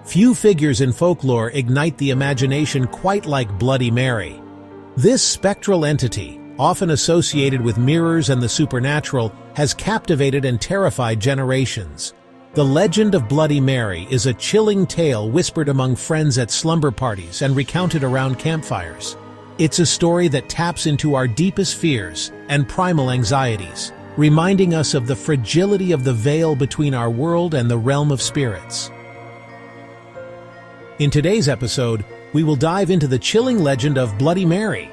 Few figures in folklore ignite the imagination quite like Bloody Mary. This spectral entity, often associated with mirrors and the supernatural, has captivated and terrified generations. The legend of Bloody Mary is a chilling tale whispered among friends at slumber parties and recounted around campfires. It's a story that taps into our deepest fears and primal anxieties, reminding us of the fragility of the veil between our world and the realm of spirits. In today's episode, we will dive into the chilling legend of Bloody Mary.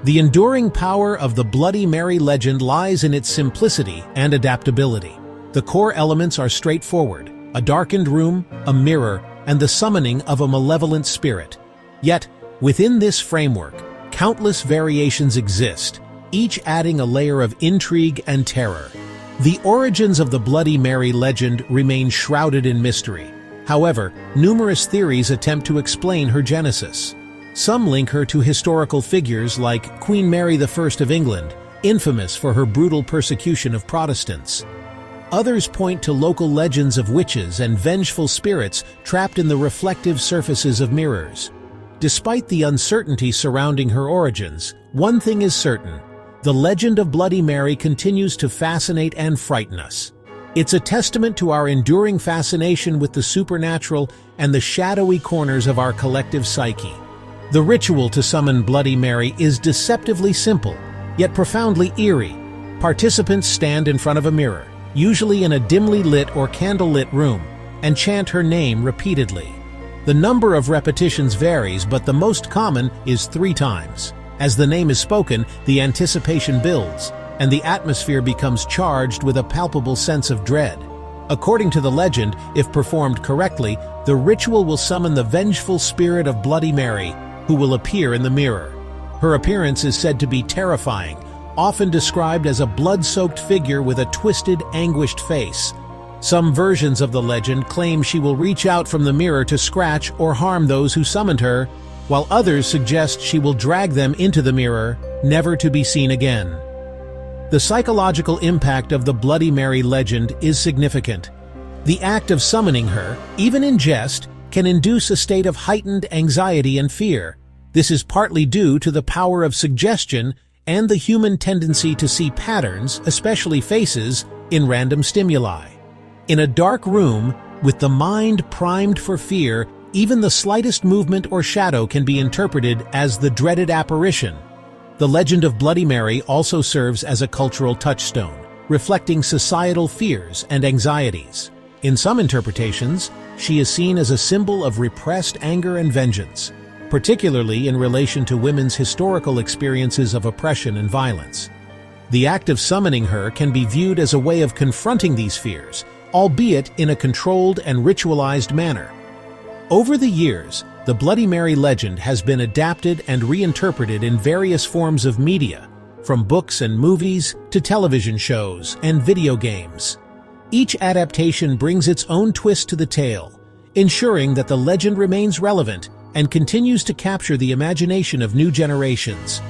The enduring power of the Bloody Mary legend lies in its simplicity and adaptability. The core elements are straightforward: a darkened room, a mirror, and the summoning of a malevolent spirit. Yet, within this framework, countless variations exist, each adding a layer of intrigue and terror. The origins of the Bloody Mary legend remain shrouded in mystery. However, numerous theories attempt to explain her genesis. Some link her to historical figures like Queen Mary I of England, infamous for her brutal persecution of Protestants. Others point to local legends of witches and vengeful spirits trapped in the reflective surfaces of mirrors. Despite the uncertainty surrounding her origins, one thing is certain: the legend of Bloody Mary continues to fascinate and frighten us. It's a testament to our enduring fascination with the supernatural and the shadowy corners of our collective psyche. The ritual to summon Bloody Mary is deceptively simple, yet profoundly eerie. Participants stand in front of a mirror, usually in a dimly lit or candlelit room, and chant her name repeatedly. The number of repetitions varies, but the most common is 3 times. As the name is spoken, the anticipation builds, and the atmosphere becomes charged with a palpable sense of dread. According to the legend, if performed correctly, the ritual will summon the vengeful spirit of Bloody Mary, who will appear in the mirror. Her appearance is said to be terrifying, often described as a blood-soaked figure with a twisted, anguished face. Some versions of the legend claim she will reach out from the mirror to scratch or harm those who summoned her, while others suggest she will drag them into the mirror, never to be seen again. The psychological impact of the Bloody Mary legend is significant. The act of summoning her, even in jest, can induce a state of heightened anxiety and fear. This is partly due to the power of suggestion and the human tendency to see patterns, especially faces, in random stimuli. In a dark room, with the mind primed for fear, even the slightest movement or shadow can be interpreted as the dreaded apparition. The legend of Bloody Mary also serves as a cultural touchstone, reflecting societal fears and anxieties. In some interpretations, she is seen as a symbol of repressed anger and vengeance, particularly in relation to women's historical experiences of oppression and violence. The act of summoning her can be viewed as a way of confronting these fears, albeit in a controlled and ritualized manner. Over the years, the Bloody Mary legend has been adapted and reinterpreted in various forms of media, from books and movies to television shows and video games. Each adaptation brings its own twist to the tale, ensuring that the legend remains relevant and continues to capture the imagination of new generations.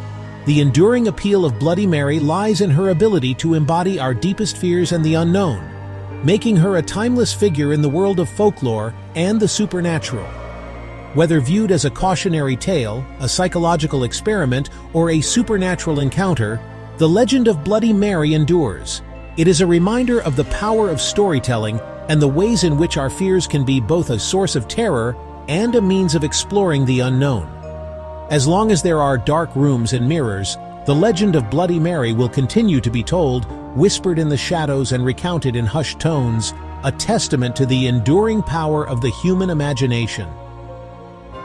The enduring appeal of Bloody Mary lies in her ability to embody our deepest fears and the unknown, making her a timeless figure in the world of folklore and the supernatural. Whether viewed as a cautionary tale, a psychological experiment, or a supernatural encounter, the legend of Bloody Mary endures. It is a reminder of the power of storytelling and the ways in which our fears can be both a source of terror and a means of exploring the unknown. As long as there are dark rooms and mirrors, the legend of Bloody Mary will continue to be told, whispered in the shadows and recounted in hushed tones, a testament to the enduring power of the human imagination.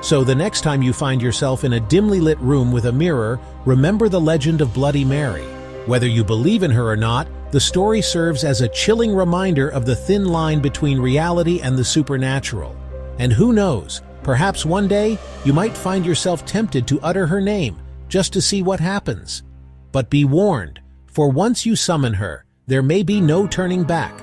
So the next time you find yourself in a dimly lit room with a mirror, remember the legend of Bloody Mary. Whether you believe in her or not, the story serves as a chilling reminder of the thin line between reality and the supernatural. And who knows, perhaps one day you might find yourself tempted to utter her name, just to see what happens. But be warned, for once you summon her, there may be no turning back.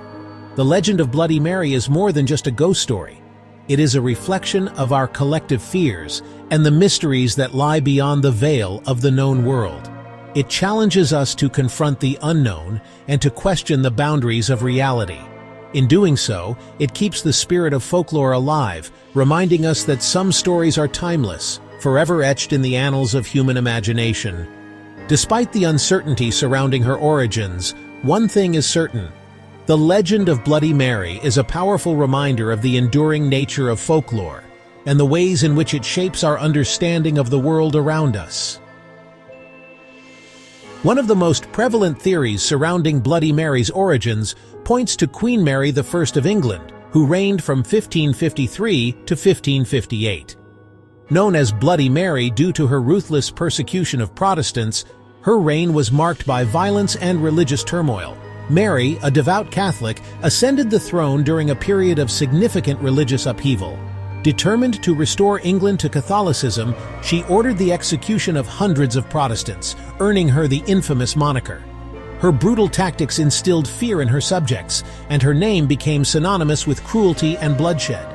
The legend of Bloody Mary is more than just a ghost story. It is a reflection of our collective fears and the mysteries that lie beyond the veil of the known world. It challenges us to confront the unknown and to question the boundaries of reality. In doing so, it keeps the spirit of folklore alive, reminding us that some stories are timeless, forever etched in the annals of human imagination. Despite the uncertainty surrounding her origins, one thing is certain. The legend of Bloody Mary is a powerful reminder of the enduring nature of folklore and the ways in which it shapes our understanding of the world around us. One of the most prevalent theories surrounding Bloody Mary's origins points to Queen Mary I of England, who reigned from 1553 to 1558. Known as Bloody Mary due to her ruthless persecution of Protestants, her reign was marked by violence and religious turmoil. Mary, a devout Catholic, ascended the throne during a period of significant religious upheaval. Determined to restore England to Catholicism, she ordered the execution of hundreds of Protestants, earning her the infamous moniker. Her brutal tactics instilled fear in her subjects, and her name became synonymous with cruelty and bloodshed.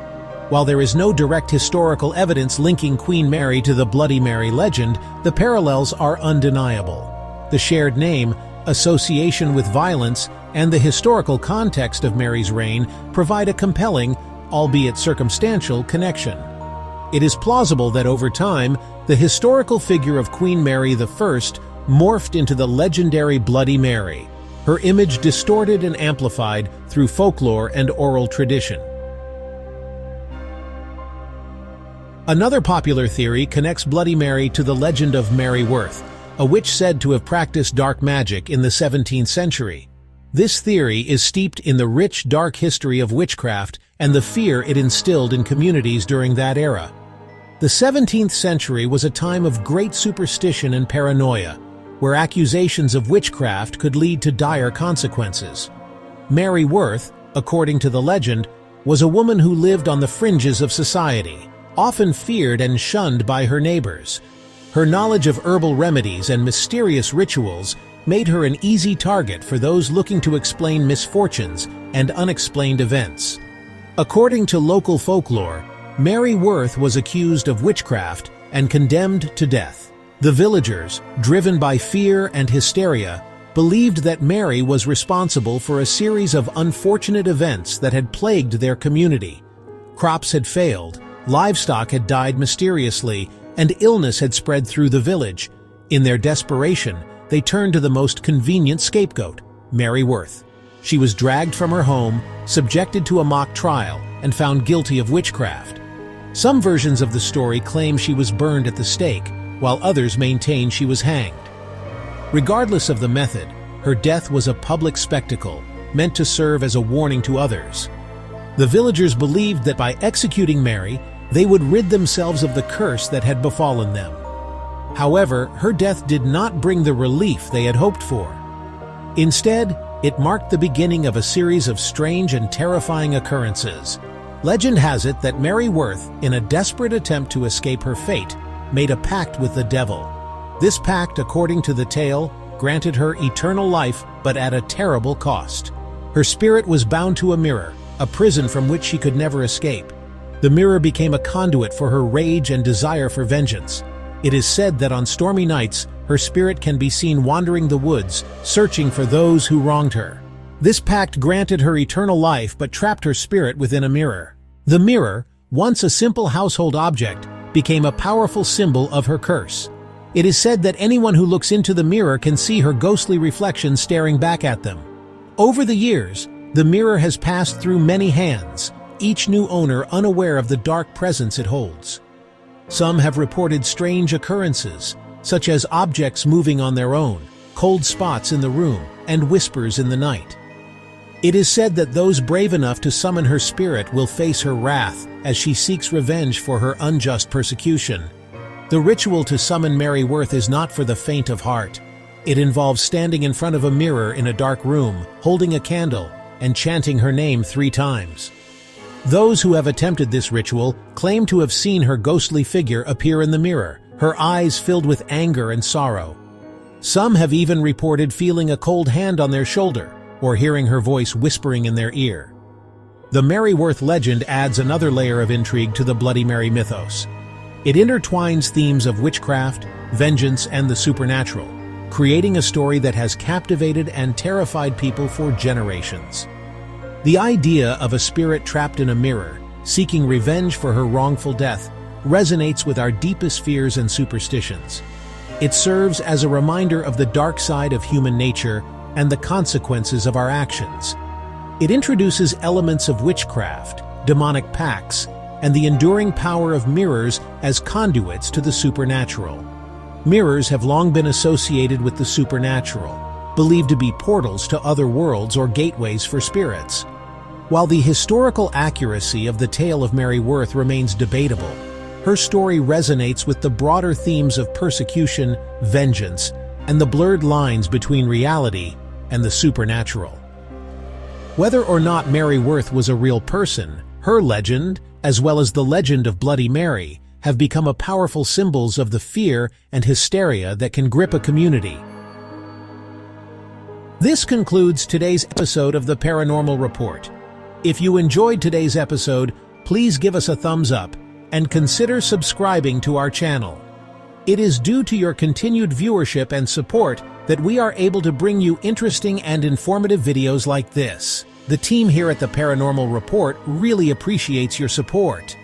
While there is no direct historical evidence linking Queen Mary to the Bloody Mary legend, the parallels are undeniable. The shared name, association with violence, and the historical context of Mary's reign provide a compelling, albeit circumstantial, connection. It is plausible that over time, the historical figure of Queen Mary I morphed into the legendary Bloody Mary, her image distorted and amplified through folklore and oral tradition. Another popular theory connects Bloody Mary to the legend of Mary Worth, a witch said to have practiced dark magic in the 17th century. This theory is steeped in the rich, dark history of witchcraft and the fear it instilled in communities during that era. The 17th century was a time of great superstition and paranoia, where accusations of witchcraft could lead to dire consequences. Mary Worth, according to the legend, was a woman who lived on the fringes of society, often feared and shunned by her neighbors. Her knowledge of herbal remedies and mysterious rituals made her an easy target for those looking to explain misfortunes and unexplained events. According to local folklore, Mary Worth was accused of witchcraft and condemned to death. The villagers, driven by fear and hysteria, believed that Mary was responsible for a series of unfortunate events that had plagued their community. Crops had failed, livestock had died mysteriously, and illness had spread through the village. In their desperation, they turned to the most convenient scapegoat, Mary Worth. She was dragged from her home, subjected to a mock trial, and found guilty of witchcraft. Some versions of the story claim she was burned at the stake, while others maintain she was hanged. Regardless of the method, her death was a public spectacle, meant to serve as a warning to others. The villagers believed that by executing Mary, they would rid themselves of the curse that had befallen them. However, her death did not bring the relief they had hoped for. Instead, it marked the beginning of a series of strange and terrifying occurrences. Legend has it that Mary Worth, in a desperate attempt to escape her fate, made a pact with the devil. This pact, according to the tale, granted her eternal life, but at a terrible cost. Her spirit was bound to a mirror, a prison from which she could never escape. The mirror became a conduit for her rage and desire for vengeance. It is said that on stormy nights, her spirit can be seen wandering the woods, searching for those who wronged her. This pact granted her eternal life but trapped her spirit within a mirror. The mirror, once a simple household object, became a powerful symbol of her curse. It is said that anyone who looks into the mirror can see her ghostly reflection staring back at them. Over the years, the mirror has passed through many hands, each new owner unaware of the dark presence it holds. Some have reported strange occurrences, such as objects moving on their own, cold spots in the room, and whispers in the night. It is said that those brave enough to summon her spirit will face her wrath as she seeks revenge for her unjust persecution. The ritual to summon Mary Worth is not for the faint of heart. It involves standing in front of a mirror in a dark room, holding a candle, and chanting her name 3 times. Those who have attempted this ritual claim to have seen her ghostly figure appear in the mirror, her eyes filled with anger and sorrow. Some have even reported feeling a cold hand on their shoulder, or hearing her voice whispering in their ear. The Mary Worth legend adds another layer of intrigue to the Bloody Mary mythos. It intertwines themes of witchcraft, vengeance, and the supernatural, creating a story that has captivated and terrified people for generations. The idea of a spirit trapped in a mirror, seeking revenge for her wrongful death, resonates with our deepest fears and superstitions. It serves as a reminder of the dark side of human nature and the consequences of our actions. It introduces elements of witchcraft, demonic pacts, and the enduring power of mirrors as conduits to the supernatural. Mirrors have long been associated with the supernatural, believed to be portals to other worlds or gateways for spirits. While the historical accuracy of the tale of Mary Worth remains debatable, her story resonates with the broader themes of persecution, vengeance, and the blurred lines between reality and the supernatural. Whether or not Mary Worth was a real person, her legend, as well as the legend of Bloody Mary, have become powerful symbols of the fear and hysteria that can grip a community. This concludes today's episode of the Paranormal Report. If you enjoyed today's episode, please give us a thumbs up and consider subscribing to our channel. It is due to your continued viewership and support that we are able to bring you interesting and informative videos like this. The team here at the Paranormal Report really appreciates your support.